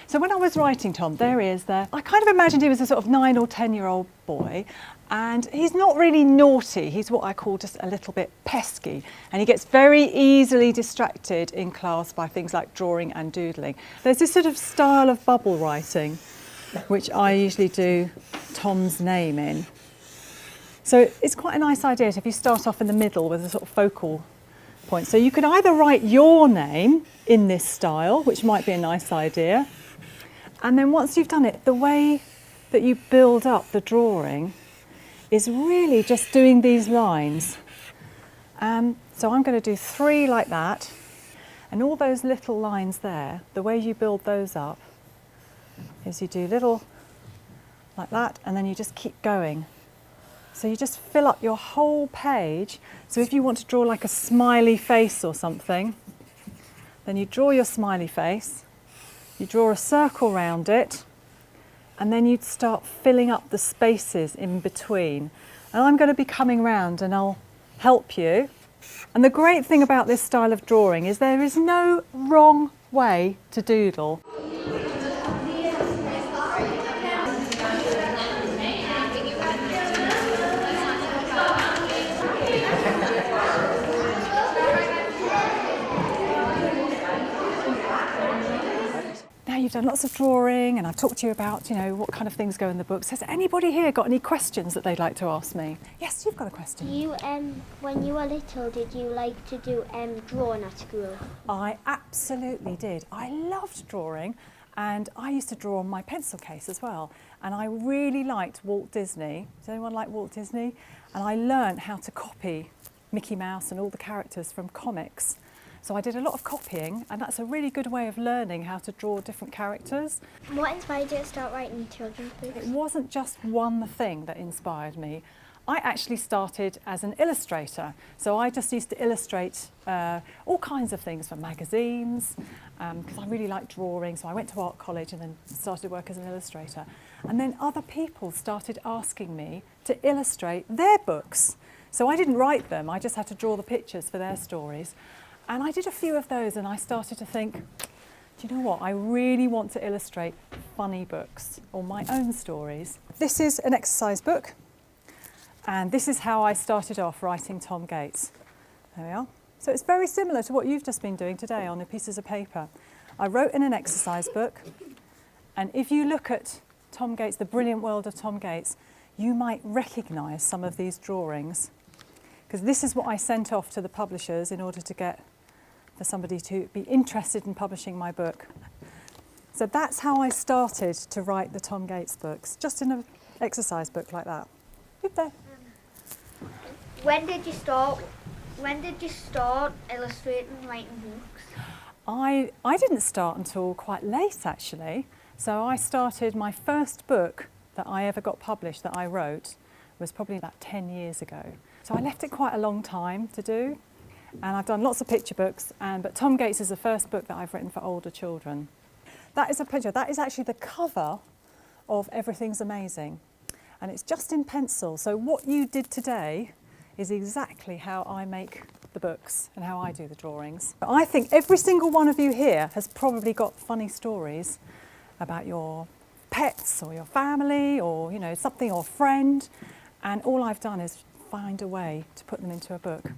So when I was writing Tom, there he is there. I kind of imagined he was a sort of 9 or 10-year-old boy, and he's not really naughty. He's what I call just a little bit pesky, and he gets very easily distracted in class by things like drawing and doodling. There's this sort of style of bubble writing, which I usually do Tom's name in. So it's quite a nice idea if you start off in the middle with a sort of focal point. So you could either write your name in this style, which might be a nice idea, and then once you've done it, the way that you build up the drawing is really just doing these lines. So I'm going to do 3 like that, and all those little lines there, the way you build those up is you do little like that, and then you just keep going. So you just fill up your whole page. So if you want to draw like a smiley face or something, then you draw your smiley face, you draw a circle round it, and then you'd start filling up the spaces in between. And I'm going to be coming round and I'll help you. And the great thing about this style of drawing is there is no wrong way to doodle. Now you've done lots of drawing and I've talked to you about, what kind of things go in the books. Has anybody here got any questions that they'd like to ask me? Yes, you've got a question. You, when you were little, did you like to do drawing at school? I absolutely did. I loved drawing, and I used to draw on my pencil case as well. And I really liked Walt Disney. Does anyone like Walt Disney? And I learned how to copy Mickey Mouse and all the characters from comics. So I did a lot of copying, and that's a really good way of learning how to draw different characters. What inspired you to start writing children's books? It wasn't just one thing that inspired me. I actually started as an illustrator. So I just used to illustrate all kinds of things for magazines, because I really liked drawing. So I went to art college and then started work as an illustrator. And then other people started asking me to illustrate their books. So I didn't write them, I just had to draw the pictures for their stories. And I did a few of those, and I started to think, do you know what? I really want to illustrate funny books or my own stories. This is an exercise book, and this is how I started off writing Tom Gates. There we are. So it's very similar to what you've just been doing today on the pieces of paper. I wrote in an exercise book, and if you look at Tom Gates, The Brilliant World of Tom Gates, you might recognise some of these drawings, because this is what I sent off to the publishers in order to get for somebody to be interested in publishing my book. So that's how I started to write the Tom Gates books, just in an exercise book like that. Good there. When did you start illustrating and writing books? I didn't start until quite late, actually. So I started, my first book that I ever got published that I wrote was probably about 10 years ago. So I left it quite a long time to do. And I've done lots of picture books, but Tom Gates is the first book that I've written for older children. That is a picture, that is actually the cover of Everything's Amazing. And it's just in pencil, so what you did today is exactly how I make the books and how I do the drawings. I think every single one of you here has probably got funny stories about your pets or your family or, something, or friend, and all I've done is find a way to put them into a book.